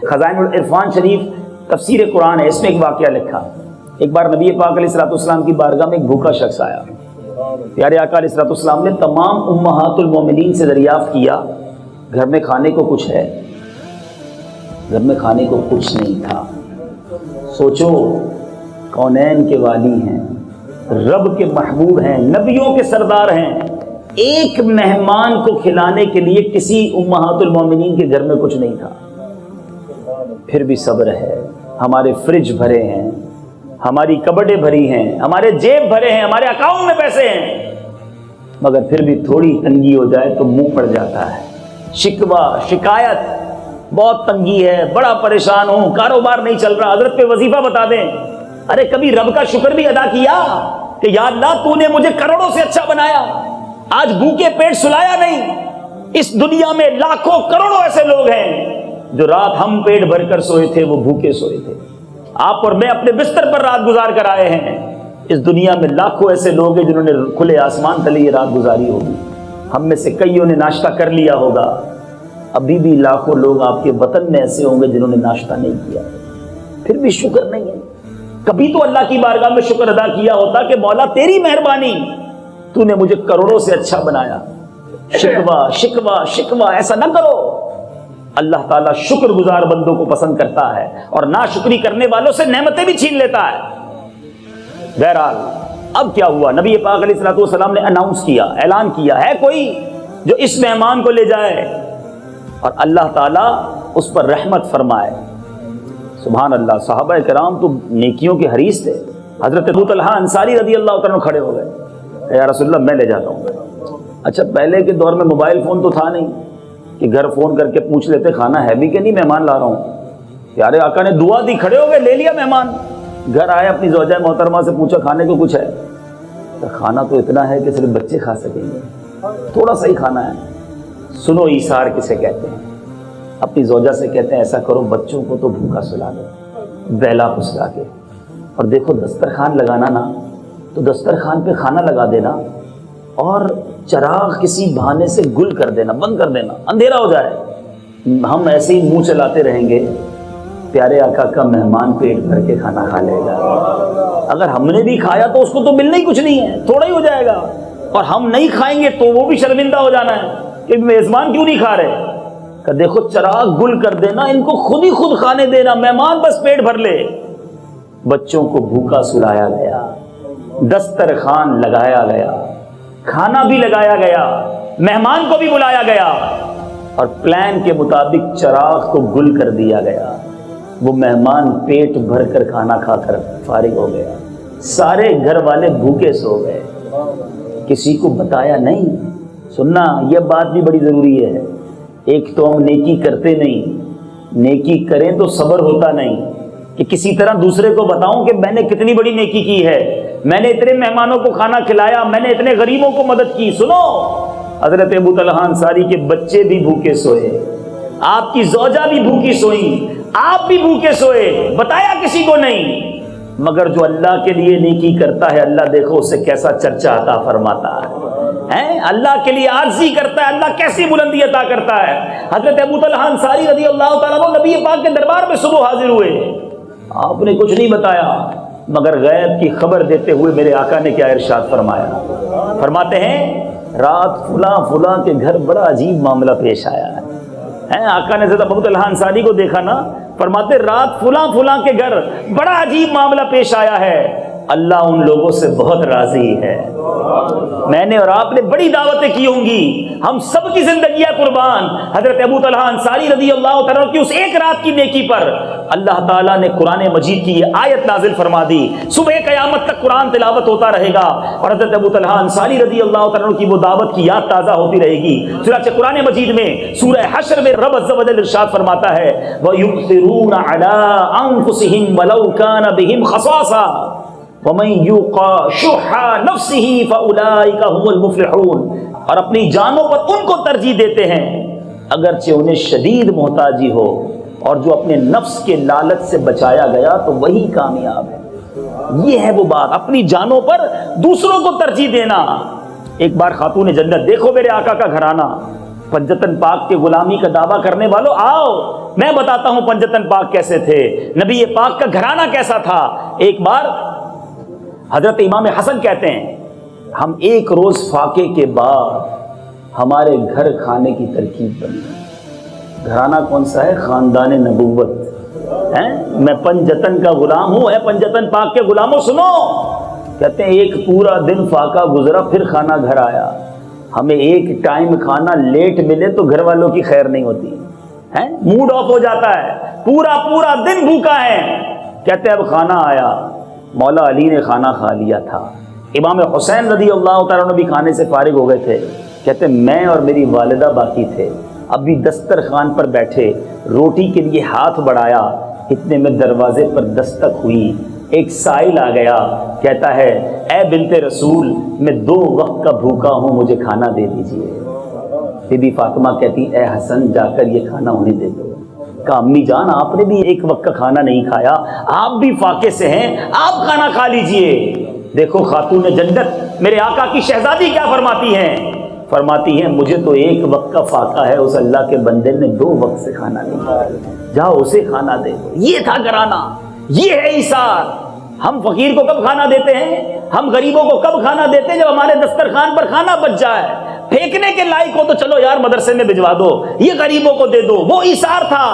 خزائن العرفان شریف تفسیر قرآن ہے، اس میں ایک واقعہ لکھا۔ ایک بار نبی پاک علیہ الصلوۃ والسلام کی بارگاہ میں ایک بھوکا شخص آیا۔ پیارے آقا علیہ الصلوۃ والسلام نے تمام امہات المومنین سے دریافت کیا گھر میں کھانے کو کچھ ہے؟ گھر میں کھانے کو کچھ نہیں تھا۔ سوچو، کونین کے والی ہیں، رب کے محبوب ہیں، نبیوں کے سردار ہیں، ایک مہمان کو کھلانے کے لیے کسی امہات المومنین کے گھر میں کچھ نہیں تھا، پھر بھی صبر ہے۔ ہمارے فریج بھرے ہیں، ہماری کبڈیں بھری ہیں، ہمارے جیب بھرے ہیں، ہمارے اکاؤنٹ میں پیسے ہیں، مگر پھر بھی تھوڑی تنگی ہو جائے تو منہ پڑ جاتا ہے، شکوہ شکایت، بہت تنگی ہے، بڑا پریشان ہوں، کاروبار نہیں چل رہا، حضرت پہ وظیفہ بتا دیں۔ ارے کبھی رب کا شکر بھی ادا کیا کہ یا اللہ تو نے مجھے کروڑوں سے اچھا بنایا، آج بھوکے پیٹ سلایا نہیں۔ اس دنیا میں لاکھوں کروڑوں ایسے لوگ ہیں جو رات ہم پیٹ بھر کر سوئے تھے وہ بھوکے سوئے تھے، آپ اور میں اپنے بستر پر رات گزار کر آئے ہیں۔ اس دنیا میں لاکھوں ایسے لوگ ہیں جنہوں نے کھلے آسمان تلے یہ رات گزاری ہوگی، ہم میں سے کئیوں نے ناشتہ کر لیا ہوگا، ابھی بھی لاکھوں لوگ آپ کے وطن میں ایسے ہوں گے جنہوں نے ناشتہ نہیں کیا، پھر بھی شکر نہیں ہے۔ کبھی تو اللہ کی بارگاہ میں شکر ادا کیا ہوتا کہ مولا تیری مہربانی، تو نے مجھے کروڑوں سے اچھا بنایا۔ شکوہ شکوہ شکوہ ایسا نہ کرو۔ اللہ تعالیٰ شکر گزار بندوں کو پسند کرتا ہے اور ناشکری کرنے والوں سے نعمتیں بھی چھین لیتا ہے۔ بہرحال اب کیا ہوا، نبی پاک علیہ الصلوۃ والسلام نے اناؤنس کیا، اعلان کیا ہے کوئی جو اس مہمان کو لے جائے اور اللہ تعالیٰ اس پر رحمت فرمائے۔ سبحان اللہ، صحابہ کرام تو نیکیوں کے حریص تھے۔ حضرت ابو طلحہ انصاری رضی اللہ تعالیٰ کھڑے ہو گئے کہ یا رسول اللہ میں لے جاتا ہوں۔ اچھا پہلے کے دور میں موبائل فون تو تھا نہیں کہ گھر فون کر کے پوچھ لیتے کھانا ہے بھی کہ نہیں، مہمان لا رہا ہوں۔ پیارے آقا نے دعا دی، کھڑے ہو گئے، لے لیا مہمان، گھر آئے، اپنی زوجہ محترمہ سے پوچھا کھانے کو کچھ ہے؟ تو کھانا تو اتنا ہے کہ صرف بچے کھا سکیں گے، تھوڑا سا ہی کھانا ہے۔ سنو ایثار کسے کہتے ہیں؟ اپنی زوجہ سے کہتے ہیں ایسا کرو بچوں کو تو بھوکا سلا دو، بیلا پسلا کے، اور دیکھو دسترخوان لگانا نا تو دسترخوان پہ کھانا لگا دینا اور چراغ کسی بہانے سے گل کر دینا، بند کر دینا، اندھیرا ہو جائے، ہم ایسے ہی منہ چلاتے رہیں گے، پیارے آقا کا مہمان پیٹ بھر کے کھانا کھا لے گا۔ اگر ہم نے بھی کھایا تو اس کو تو ملنا ہی کچھ نہیں ہے، تھوڑا ہی ہو جائے گا، اور ہم نہیں کھائیں گے تو وہ بھی شرمندہ ہو جانا ہے کہ میزبان کیوں نہیں کھا رہے۔ کہ دیکھو چراغ گل کر دینا، ان کو خود ہی خود کھانے دینا، مہمان بس پیٹ بھر لے۔ بچوں کو بھوکا سلایا گیا، دسترخوان لگایا گیا، کھانا بھی لگایا گیا، مہمان کو بھی بلایا گیا، اور پلان کے مطابق چراغ کو گل کر دیا گیا۔ وہ مہمان پیٹ بھر کر کھانا کھا کر فارغ ہو گیا، سارے گھر والے بھوکے سو گئے، کسی کو بتایا نہیں۔ سننا یہ بات بھی بڑی ضروری ہے، ایک تو ہم نیکی کرتے نہیں، نیکی کریں تو صبر ہوتا نہیں کہ کسی طرح دوسرے کو بتاؤں کہ میں نے کتنی بڑی نیکی کی ہے، میں نے اتنے مہمانوں کو کھانا کھلایا، میں نے اتنے غریبوں کو مدد کی۔ سنو، حضرت ابو طلحہ انصاری کے بچے بھی بھوکے سوئے، آپ کی زوجہ بھی بھوکی سوئی، آپ بھی بھوکے سوئے، بتایا کسی کو نہیں، مگر جو اللہ کے لیے نیکی کرتا ہے اللہ دیکھو اسے کیسا چرچا عطا فرماتا ہے، اللہ کے لیے عاجزی کرتا ہے اللہ کیسی بلندی عطا کرتا ہے۔ حضرت ابو طلحہ انصاری رضی اللہ تعالیٰ عنہ نبی پاک کے دربار میں صبح حاضر ہوئے، آپ نے کچھ نہیں بتایا، مگر غیب کی خبر دیتے ہوئے میرے آقا نے کیا ارشاد فرمایا؟ فرماتے ہیں رات فلاں فلاں کے گھر بڑا عجیب معاملہ پیش آیا ہے۔ آقا نے حضرت ابو طلحہ انصاری کو دیکھا نا، فرماتے رات فلاں فلاں کے گھر بڑا عجیب معاملہ پیش آیا ہے، اللہ ان لوگوں سے بہت راضی ہے، میں نے اور آپ نے بڑی دعوتیں کی ہوں گی، ہم سب کی زندگیاں قربان حضرت ابو طلحہ انصاری رضی اللہ تعالیٰ کی اس ایک رات کی نیکی پر اللہ تعالیٰ نے قرآن مجید کی یہ آیت نازل فرما دی، صبح قیامت تک قرآن تلاوت ہوتا رہے گا اور حضرت ابو طلحہ انصاری رضی اللہ تعالیٰ کی وہ دعوت کی یاد تازہ ہوتی رہے گی۔ چنانچہ قرآن مجید میں سورہ حشر میں رب عز و جل ارشاد فرماتا ہے وَيُؤْثِرُونَ عَلَىٰ أَنفُسِهِمْ وَلَوْ كَانَ بِهِمْ خَصَاصَةٌ وَمَن يُوقَ شُحَّ نَفْسِهِ فَأُولَٰئِكَ هُمُ الْمُفْلِحُونَ، اور اپنی جانوں پر ان کو ترجیح دیتے ہیں اگرچہ انہیں شدید محتاجی ہو، اور جو اپنے نفس کے لالچ سے بچایا گیا تو وہی کامیاب ہے۔ یہ ہے وہ بات، اپنی جانوں پر دوسروں کو ترجیح دینا۔ ایک بار خاتون جنت، دیکھو میرے آقا کا گھرانہ، پنجتن پاک کے غلامی کا دعویٰ کرنے والوں آؤ، میں بتاتا ہوں پنجتن پاک کیسے تھے، نبی پاک کا گھرانہ کیسا تھا۔ ایک بار حضرت امام حسن کہتے ہیں ہم ایک روز فاقے کے بعد ہمارے گھر کھانے کی ترکیب بنی۔ گھرانہ کون سا ہے؟ خاندان نبوت ہے۔ میں پنجتن کا غلام ہوں، اے پنجتن پاک کے غلاموں سنو، کہتے ہیں ایک پورا دن فاقہ گزرا پھر کھانا گھر آیا، ہمیں ایک ٹائم کھانا لیٹ ملے تو گھر والوں کی خیر نہیں ہوتی ہے، موڈ آف ہو جاتا ہے، پورا دن بھوکا ہے۔ کہتے ہیں اب کھانا آیا، مولا علی نے کھانا کھا لیا تھا، امام حسین رضی اللہ تعالیٰ عنہ بھی کھانے سے فارغ ہو گئے تھے، کہتے ہیں میں اور میری والدہ باقی تھے، اب بھی دسترخوان پر بیٹھے روٹی کے لیے ہاتھ بڑھایا، اتنے میں دروازے پر دستک ہوئی، ایک سائل آ گیا، کہتا ہے اے بنت رسول میں 2 وقت کا بھوکا ہوں، مجھے کھانا دے دیجئے۔ بی بی فاطمہ کہتی اے حسن جا کر یہ کھانا انہیں دے دو۔ کہا امی جان آپ نے بھی 1 وقت کا کھانا نہیں کھایا، آپ بھی فاقے سے ہیں، آپ کھانا کھا لیجئے۔ دیکھو خاتون جنت میرے آقا کی شہزادی کیا فرماتی ہیں، فرماتی ہیں مجھے تو 1 وقت کا فاقہ ہے، اس اللہ کے بندے نے 2 وقت سے کھانا نہیں کھایا، جاؤ اسے کھانا دے دو۔ یہ تھا گھرانہ، یہ ہے ایثار۔ ہم فقیر کو کب کھانا دیتے ہیں، ہم غریبوں کو کب کھانا دیتے ہیں؟ جب ہمارے دسترخوان پر کھانا بچ جائے، پھینکنے کے لائق ہو تو چلو یار مدرسے میں بھجوا دو، یہ غریبوں کو دے دو۔ وہ ایثار تھا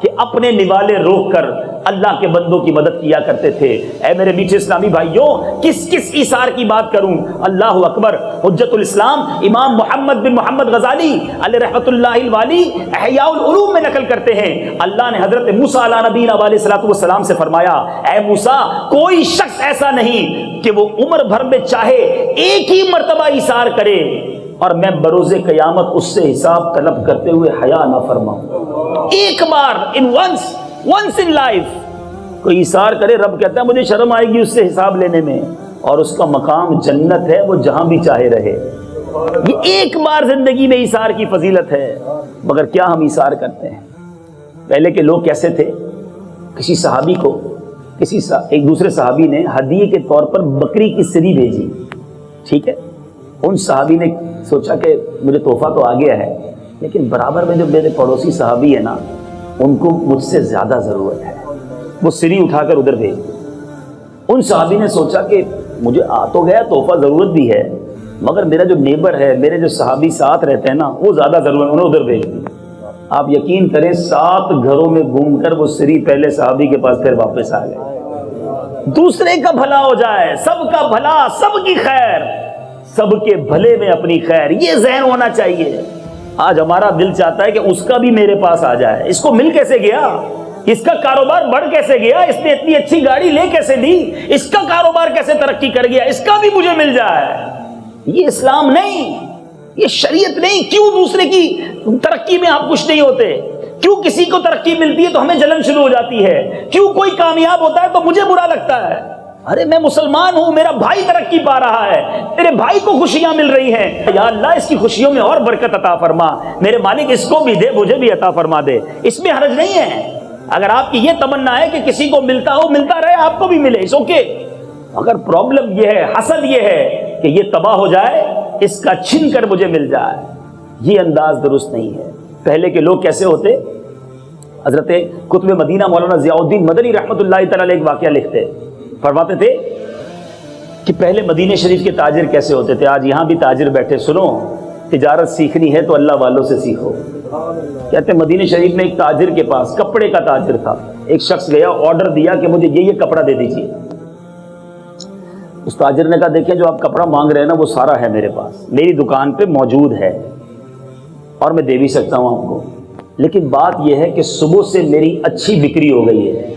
کہ اپنے نوالے روک کر اللہ کے بندوں کی مدد کیا کرتے تھے۔ اے میرے میٹھے اسلامی بھائیوں، کس ایثار کی بات کروں؟ اللہ اکبر، حجت الاسلام امام محمد بن محمد غزالی علیہ رحمۃ اللہ الوالی احیاء العلوم میں نقل کرتے ہیں، اللہ نے حضرت موسیٰ علیہ نبینا علیہ الصلوۃ والسلام سے فرمایا اے موسیٰ کوئی شخص ایسا نہیں کہ وہ عمر بھر میں چاہے ایک ہی مرتبہ ایثار کرے اور میں بروز قیامت اس سے حساب طلب کرتے ہوئے حیا نہ فرماؤں۔ ایک بار once in life کوئی ایثار کرے، رب کہتا ہے مجھے شرم آئے گی اس سے حساب لینے میں، اور اس کا مقام جنت ہے، وہ جہاں بھی چاہے رہے۔ یہ ایک بار زندگی میں ایثار کی فضیلت ہے، مگر کیا ہم ایثار کرتے ہیں؟ پہلے کے لوگ کیسے تھے؟ کسی صحابی کو ایک دوسرے صحابی نے ہدیے کے طور پر بکری کی سری بھیجی، ٹھیک ہے، ان صحابی نے سوچا کہ مجھے تحفہ تو آ گیا ہے، لیکن برابر میں جو میرے پڑوسی صحابی ہے نا ان کو مجھ سے زیادہ ضرورت ہے، وہ سری اٹھا کر ادھر بھیج۔ ان صحابی نے سوچا کہ مجھے آ تو گیا تحفہ، ضرورت بھی ہے، مگر میرا جو نیبر ہے، میرے جو صحابی ساتھ رہتے ہیں نا وہ زیادہ ضرورت، انہیں ادھر بھیج دی۔ آپ یقین کریں 7 گھروں میں گھوم کر وہ سری پہلے صحابی کے پاس پھر واپس آ گئے۔ دوسرے کا بھلا ہو جائے، سب کا بھلا، سب کی خیر، سب کے بھلے میں اپنی خیر، یہ ذہن ہونا چاہیے۔ آج ہمارا دل چاہتا ہے کہ اس کا بھی میرے پاس آ جائے، اس کو مل کیسے گیا، اس کا کاروبار بڑھ کیسے گیا، اس نے اتنی اچھی گاڑی لے کیسے لی، اس کا کاروبار کیسے ترقی کر گیا، اس کا بھی مجھے مل جائے۔ یہ اسلام نہیں، یہ شریعت نہیں۔ کیوں دوسرے کی ترقی میں آپ خوش نہیں ہوتے؟ کیوں کسی کو ترقی ملتی ہے تو ہمیں جلن شروع ہو جاتی ہے؟ کیوں کوئی کامیاب ہوتا ہے تو مجھے برا لگتا ہے؟ ارے میں مسلمان ہوں، میرا بھائی ترقی پا رہا ہے، تیرے بھائی کو خوشیاں مل رہی ہیں، یا اللہ اس کی خوشیوں میں اور برکت عطا فرما، میرے مالک اس کو بھی دے، مجھے بھی عطا فرما دے۔ اس میں حرج نہیں ہے۔ اگر آپ کی یہ تمنا ہے کہ کسی کو ملتا ہو، ملتا رہے، آپ کو بھی ملے، اس اوکے۔ اگر پرابلم یہ ہے، حسد یہ ہے کہ یہ تباہ ہو جائے، اس کا چھن کر مجھے مل جائے، یہ انداز درست نہیں ہے۔ پہلے کے لوگ کیسے ہوتے؟ حضرت قطب مدینہ مولانا ضیاء الدین مدنی رحمۃ اللہ تعالی علیہ ایک واقعہ لکھتے، فرماتے تھے کہ پہلے مدینہ شریف کے تاجر کیسے ہوتے تھے۔ آج یہاں بھی تاجر بیٹھے، سنو، تجارت سیکھنی ہے تو اللہ والوں سے سیکھو۔ کہتے ہیں مدینہ شریف میں ایک تاجر کے پاس، کپڑے کا تاجر تھا، ایک شخص گیا، آرڈر دیا کہ مجھے یہ کپڑا دے دیجیے۔ اس تاجر نے کہا دیکھیں جو آپ کپڑا مانگ رہے ہیں نا وہ سارا ہے میرے پاس، میری دکان پہ موجود ہے اور میں دے بھی سکتا ہوں آپ کو، لیکن بات یہ ہے کہ صبح سے میری اچھی بکری ہو گئی ہے،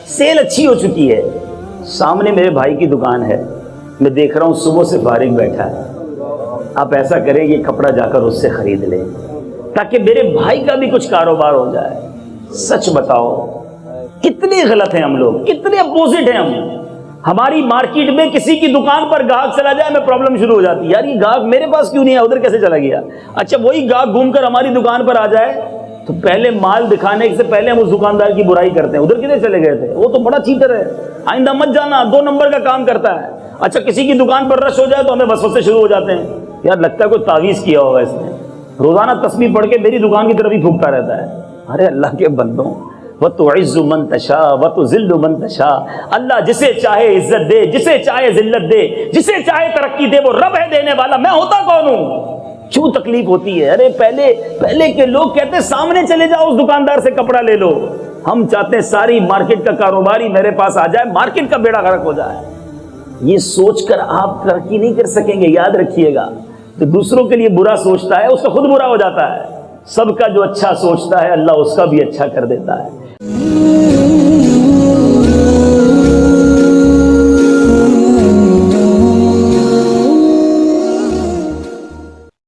سیل اچھی ہو چکی ہے، سامنے میرے بھائی کی دکان ہے، میں دیکھ رہا ہوں صبح سے فارغ بیٹھا ہے، آپ ایسا کریں یہ کپڑا جا کر اس سے خرید لیں تاکہ میرے بھائی کا بھی کچھ کاروبار ہو جائے۔ سچ بتاؤ کتنے غلط ہیں ہم لوگ، کتنے اپوزٹ ہیں ہم۔ ہماری مارکیٹ میں کسی کی دکان پر گاہک چلا جائے میں پرابلم شروع ہو جاتی ہے، یار یہ گاہک میرے پاس کیوں نہیں ہے، ادھر کیسے چلا گیا؟ اچھا وہی گاہک گھوم کر ہماری دکان پر آ جائے تو پہلے مال دکھانے سے پہلے ہم اس دکاندار کی برائی کرتے ہیں، ادھر کدھر چلے گئے تھے، وہ تو بڑا چیٹر ہے، آئندہ مت جانا، 2 نمبر کا کام کرتا ہے۔ اچھا کسی کی دکان پر رش ہو جائے تو ہمیں وسوسے شروع ہو جاتے ہیں، یار لگتا ہے کوئی تعویذ کیا ہوگا اس نے، روزانہ تسبیح پڑھ کے میری دکان کی طرف ہی پھونکتا رہتا ہے. ارے اللہ کے بندوں، وَتُعِزُّ مَن تَشَاءُ وَتُذِلُّ مَن تَشَاءُ، اللہ جسے چاہے عزت دے، جسے چاہے ذلت دے، جسے چاہے ترقی دے. وہ رب ہے دینے والا، میں ہوتا کون ہوں؟ کیوں تکلیف ہوتی ہے؟ ارے پہلے کے لوگ کہتے سامنے چلے جاؤ اس دکاندار سے کپڑا لے لو. ہم چاہتے ہیں ساری مارکیٹ کا کاروباری میرے پاس آ جائے، مارکیٹ کا بیڑا غرق ہو جائے. یہ سوچ کر آپ ترقی نہیں کر سکیں گے. یاد رکھیے گا، تو دوسروں کے لیے برا سوچتا ہے اس کا خود برا ہو جاتا ہے. سب کا جو اچھا سوچتا ہے اللہ اس کا بھی اچھا کر دیتا ہے.